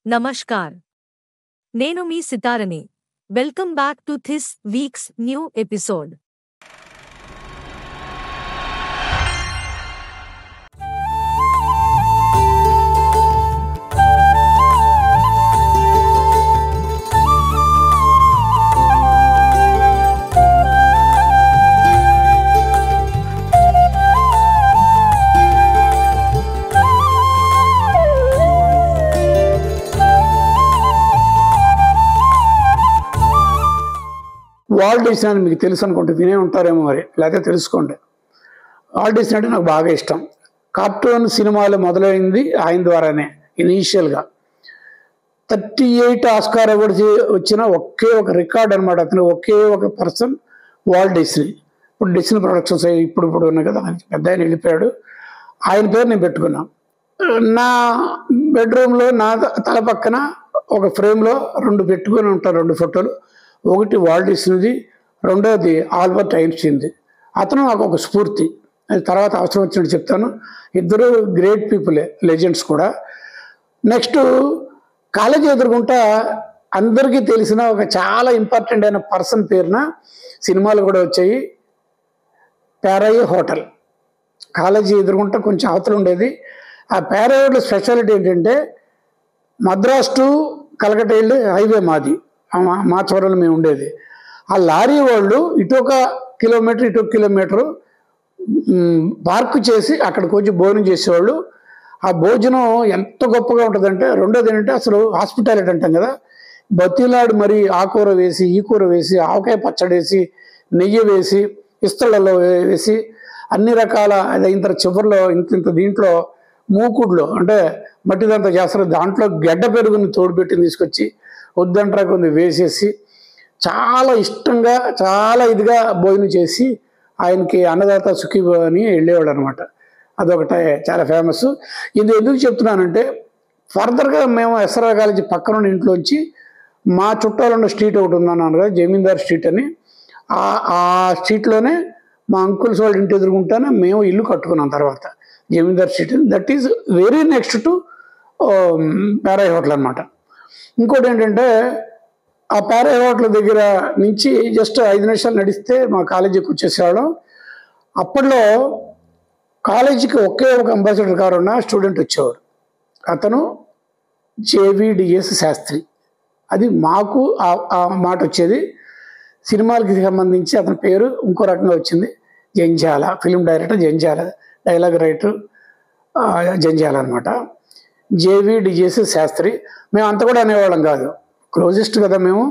నమస్కార్. నేను మీ సితారని. Welcome back to this week's new episode. Walt Disney అని మీకు తెలుసు అనుకుంటే వినే ఉంటారేమో, మరి లేకపోతే తెలుసుకోండి. వాల్ట్ డిస్నీ అంటే నాకు బాగా ఇష్టం. కార్టూన్ సినిమాలు మొదలైంది ఆయన ద్వారానే. ఇనీషియల్గా 38 ఆస్కార్ అవార్డ్స్ వచ్చిన ఒకే ఒక రికార్డ్ అనమాట. అతను ఒకే ఒక పర్సన్ వాల్ట్ డిస్నీ. ఇప్పుడు డిస్నీ ప్రొడక్షన్స్ ఇప్పుడు ఉన్నాయి కదా, పెద్ద ఆయన వెళ్ళిపోయాడు. ఆయన పేరు నేను పెట్టుకున్నాను. నా బెడ్రూమ్లో నా తల పక్కన ఒక ఫ్రేమ్లో 2 పెట్టుకుని ఉంటాను, 2 ఫోటోలు. ఒకటి వాల్ట్ డిస్నీది, రెండోది ఆల్బర్ట్ ఐన్స్టీన్ది. అతను నాకు ఒక స్ఫూర్తి. అది తర్వాత అవసరం వచ్చినట్టు చెప్తాను. ఇద్దరు గ్రేట్ పీపులే, లెజెండ్స్ కూడా. నెక్స్ట్ కాలేజీ ఎదుర్కొంటా అందరికీ తెలిసిన ఒక చాలా ఇంపార్టెంట్ అయిన పర్సన్ పేరున సినిమాలు కూడా వచ్చాయి. ప్యారయ్య హోటల్. కాలేజీ ఎదుర్కొంటా కొంచెం అవతల ఉండేది. ఆ ప్యారయ్య హోటల్ స్పెషాలిటీ ఏంటంటే మద్రాస్ టు కలకట్ట వెళ్ళి హైవే మాది, మా చోరలో మేము ఉండేది. ఆ లారీ వాళ్ళు ఇటొక కిలోమీటర్ ఇటొక కిలోమీటరు పార్క్ చేసి అక్కడికి వచ్చి భోజనం చేసేవాళ్ళు. ఆ భోజనం ఎంత గొప్పగా ఉంటుందంటే, రెండోది ఏంటంటే అసలు హాస్పిటాలిటీ అంటాం కదా, బతిలాడు మరి ఆ కూర వేసి ఈ కూర వేసి ఆవకాయ పచ్చడి వేసి నెయ్యి వేసి ఇస్తళ్ళలో వేసి అన్ని రకాల అయిన తర్వాత చివరిలో ఇంత దీంట్లో మూకుడులో అంటే మట్టిదంతా చేస్తారు. దాంట్లో గడ్డ పెరుగుని తోడుపెట్టి తీసుకొచ్చి వద్దంటరా కొన్ని వేసేసి చాలా ఇష్టంగా చాలా ఇదిగా భోజనం చేసి ఆయనకి అన్నదాత సుఖీభవ అని వెళ్ళేవాడు అనమాట. అదొకటి చాలా ఫేమస్. ఇది ఎందుకు చెప్తున్నానంటే, ఫర్దర్గా మేము ఎస్ఆర్ఆర్ కాలేజీ పక్కన ఇంట్లోంచి మా చుట్టాలు ఉన్న స్ట్రీట్ ఒకటి ఉందన్నాను కదా, జమీందార్ స్ట్రీట్ అని. ఆ స్ట్రీట్లోనే మా అంకుల్స్ వాళ్ళ ఇంటి ఎదురుకుంటానే మేము ఇల్లు కట్టుకున్నాం తర్వాత, Zamindar street. That is very next to Pyaraiah hotel అనమాట. ఇంకోటి ఏంటంటే, ఆ ప్యారయ్య హోటల్ దగ్గర నుంచి జస్ట్ 5 నిమిషాలు నడిస్తే మా కాలేజీకి వచ్చేసేవాళ్ళం. అప్పట్లో కాలేజీకి ఒకే ఒక అంబాసిడర్ కారు ఉన్న స్టూడెంట్ వచ్చేవాడు. అతను జేవిడిఎస్ శాస్త్రి. అది మాకు ఆ మాట వచ్చేది. సినిమాలకి సంబంధించి అతని పేరు ఇంకో రకంగా వచ్చింది, Janjala. Film director Janjala, dialogue writer Janjala అనమాట. జేవిడిఎస్ శాస్త్రి. మేము అంత కూడా అనేవాళ్ళం కాదు, క్లోజెస్ట్ కదా మేము,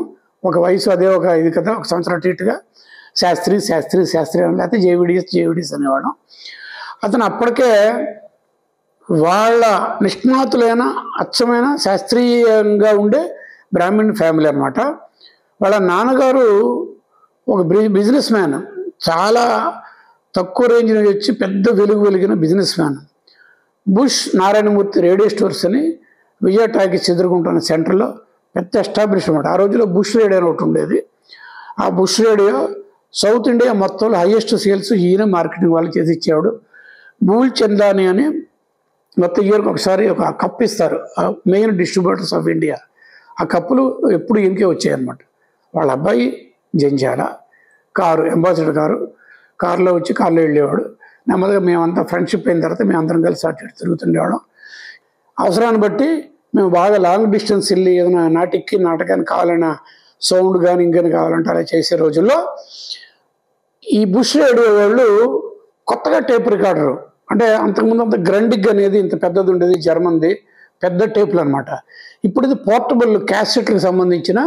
ఒక వయసు అదే ఒక ఇది కదా, ఒక సంవత్సరం అటుగా శాస్త్రి శాస్త్రి శాస్త్రి అని, లేకపోతే జేవిడిఎస్ అనేవాళ్ళం. అతను అప్పటికే వాళ్ళ నిష్ణాతులైన అచ్చమైన శాస్త్రీయంగా ఉండే బ్రాహ్మణ్ ఫ్యామిలీ అనమాట. వాళ్ళ నాన్నగారు ఒక బిజినెస్ మ్యాన్, చాలా తక్కువ రేంజ్ నుంచి వచ్చి పెద్ద వెలిగిన businessman. Bush Narayanamurthy radio stores అని విజయ టాకీస్ ఎదుర్కొంటున్న సెంటర్లో పెద్ద ఎస్టాబ్లిష్ అనమాట. ఆ రోజుల్లో బుష్ రేడియో అని ఒకటి ఉండేది. ఆ బుష్ రేడియో సౌత్ ఇండియా మొత్తంలో హైయెస్ట్ సేల్స్ ఈయన మార్కెటింగ్ వాళ్ళు చేసి ఇచ్చేవాడు. బూల్ చందాని అని మొత్తం ఇయర్కి ఒకసారి ఒక కప్ ఇస్తారు, మెయిన్ డిస్ట్రిబ్యూటర్స్ ఆఫ్ ఇండియా. ఆ కప్పులు ఎప్పుడు ఇంకే వచ్చాయన్నమాట. వాళ్ళ అబ్బాయి జంజాల కారు, అంబాసిడర్ కారులో వచ్చి కారులో వెళ్ళేవాడు. నెమ్మదిగా మేమంతా ఫ్రెండ్షిప్ అయిన తర్వాత మేమందరం కలిసి అటు తిరుగుతుండేవాళ్ళం. అవసరాన్ని బట్టి మేము బాగా లాంగ్ డిస్టెన్స్ వెళ్ళి ఏదైనా నాటకానికి కావాలన్నా సౌండ్ కానీ ఇంకేమైనా కావాలంటే అలా చేసే రోజుల్లో ఈ బుష్ రేడియో వాళ్ళు కొత్తగా టేప్ రికార్డరు, అంటే అంతకుముందు అంత గ్రండిగ్ అనేది ఇంత పెద్దది ఉండేది, జర్మన్ది పెద్ద టేపులు అనమాట. ఇప్పుడు ఇది పోర్టబుల్ క్యాసెట్లకు సంబంధించిన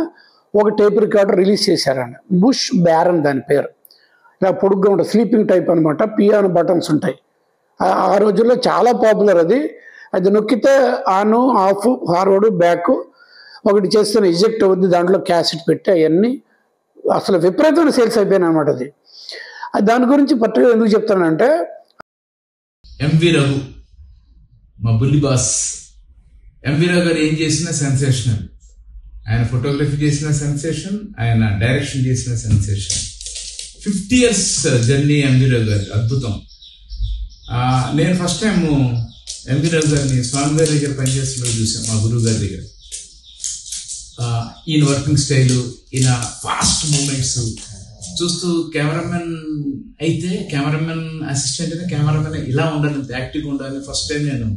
ఒక టేప్ రికార్డర్ రిలీజ్ చేశారండి. బుష్ బ్యారన్ దాని పేరు. ఇలా పొడుగ్గా ఉంటుంది, స్లీపింగ్ టైప్ అనమాట. పియానో బటన్స్ ఉంటాయి. ఆ రోజుల్లో చాలా పాపులర్ అది. అది నొక్కితే ఆన్ ఆఫ్ ఫార్వర్డ్ బ్యాక్ ఒకటి చేస్తున్న ఎజెక్ట్ అవుద్ది, దాంట్లో క్యాసెట్ పెట్టి అవన్నీ అసలు విపరీతమైన సేల్స్ అయిపోయినాయి అనమాట. అది దాని గురించి పర్టికులర్ ఎందుకు చెప్తానంటే, ఎంవి రఘు మా బుల్లి బాస్. ఎంవి రఘు గారు ఏం చేసినా సెన్సేషనల్. ఆయన ఫోటోగ్రఫీ చేసిన సెన్సేషన్, ఆయన డైరెక్షన్ చేసిన sensation. 50 years journey MV Raghu గారి, అద్భుతం. నేను ఫస్ట్ టైం ఎంవి రఘు గారిని స్వామి గారి దగ్గర పనిచేస్తున్నప్పుడు చూసాను, మా గురువు గారి దగ్గర. ఈయన వర్కింగ్ స్టైలు, ఈయన ఫాస్ట్ మూమెంట్స్ చూస్తూ కెమెరామెన్ అయితే కెమెరామెన్ అసిస్టెంట్ అయినా కెమెరామెన్ ఇలా ఉండాలి, యాక్టివ్గా ఉండాలి. ఫస్ట్ టైం నేను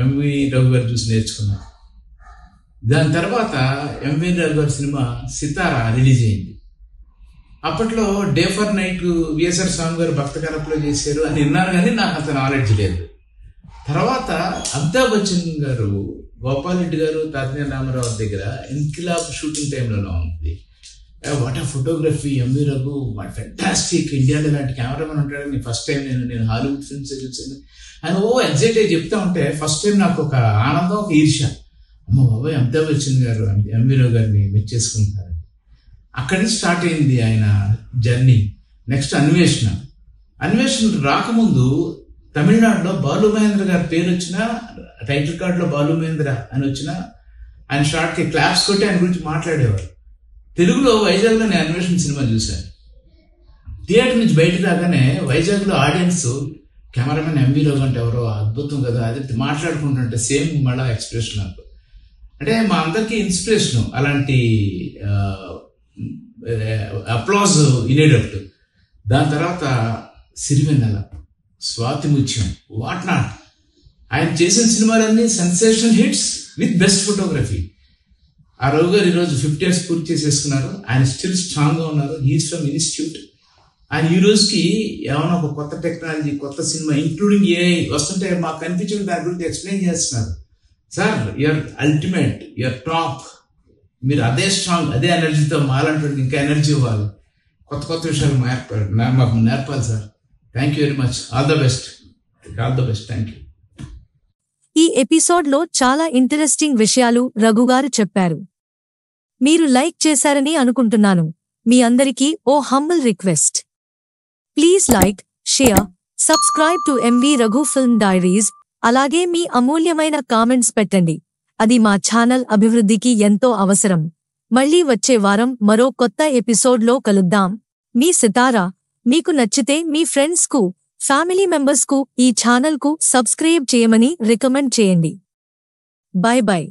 ఎంవి రఘు గారు చూసి నేర్చుకున్నాను. దాని తర్వాత ఎంవి రఘు గారి సినిమా సితారా రిలీజ్ అయింది. అప్పట్లో డే ఫర్ నైట్ విఎస్ఆర్ స్వామి గారు భక్త కరప్లో చేశారు అని విన్నాను, కానీ నాకు అంత నాలెడ్జ్ లేదు. తర్వాత అమితాబ్ బచ్చన్ గారు, గోపాల్ రెడ్డి గారు, తాతినేని రామారావు దగ్గర ఇన్కిలాబ్ షూటింగ్ టైంలో ఉంది. What a photography, MV Raghu, what fantastic, ఇండియాలో ఇలాంటి కెమెరామెన్ ఉంటాడని ఫస్ట్ టైం నేను హాలీవుడ్ ఫిల్మ్స్ చూసాను. ఆయన ఎగ్జైట్ అయ్యి చెప్తా ఉంటే ఫస్ట్ టైం నాకు ఒక ఆనందం, ఒక ఈర్ష్య. అమ్మ బాబాయ్, అమితాబ్ బచ్చన్ గారు ఎంవి రఘు గారిని మెచ్చేసుకుంటారు. అక్కడి నుంచి స్టార్ట్ అయింది ఆయన జర్నీ. నెక్స్ట్ అన్వేషణ రాకముందు తమిళనాడులో బాలు మహేంద్ర గారి పేరు వచ్చిన, టైటిల్ కార్డులో బాలు మహేంద్ర అని వచ్చిన, ఆయన షార్ట్కి క్లాప్స్ కొట్టి ఆయన గురించి మాట్లాడేవారు. తెలుగులో వైజాగ్లో నేను అన్వేషణ సినిమా చూశాను. థియేటర్ నుంచి బయటకు రాగానే వైజాగ్లో ఆడియన్స్ కెమెరామెన్ ఎంవి రఘు అంటే ఎవరో అద్భుతం కదా, అది మాట్లాడుకుంటుంటే సేమ్ మళ్ళా ఎక్స్ప్రెషన్ నాకు. అంటే మా అందరికీ ఇన్స్పిరేషన్ అలాంటి అప్లాజ్ వినేటట్టు. దాని తర్వాత సిరివెన్నెల, స్వాతి ముత్యం, వాట్ నాట్, ఆయన చేసిన సినిమాలన్నీ sensational hits with best photography. ఆ రఘు గారు ఈరోజు 50 years పూర్తి చేసేసుకున్నారు. ఆయన స్టిల్ స్ట్రాంగ్గా ఉన్నారు. He's from institute. ఆయన ఈ రోజుకి ఏమైనా ఒక కొత్త టెక్నాలజీ, కొత్త సినిమా ఇంక్లూడింగ్ ఏఐ వస్తుంటే మాకు కనిపించిన దాని గురించి ఎక్స్ప్లెయిన్ చేస్తున్నారు. Sir, you're ultimate, you're top, మీరు అదే స్ట్రాంగ్, అదే ఎనర్జీతో మాలంటే ఇంకా ఎనర్జీ ఇవ్వాలి, కొత్త విషయాలు మాకు నేర్పాలి sir. Thank you very much. All the best. Thank you. ఈ ఎపిసోడ్లో చాలా ఇంట్రెస్టింగ్ విషయాలు రఘుగారు చెప్పారు. మీరు లైక్ చేశారని అనుకుంటున్నాను. మీ అందరికీ ఓ humble request. Please like, share, subscribe to MV Raghu film diaries. అలాగే మీ అమూల్యమైన కామెంట్స్ పెట్టండి. అది మా ఛానల్ అభివృద్ధికి ఎంతో అవసరం. మళ్ళీ వచ్చే వారం మరో కొత్త ఎపిసోడ్లో కలుద్దాం. మీ సితారా. మీకు నచ్చితే మీ ఫ్రెండ్స్కు, ఫ్యామిలీ మెంబర్స్కు ఈ ఛానల్కు సబ్స్క్రైబ్ చేయమని రికమెండ్ చేయండి. By by.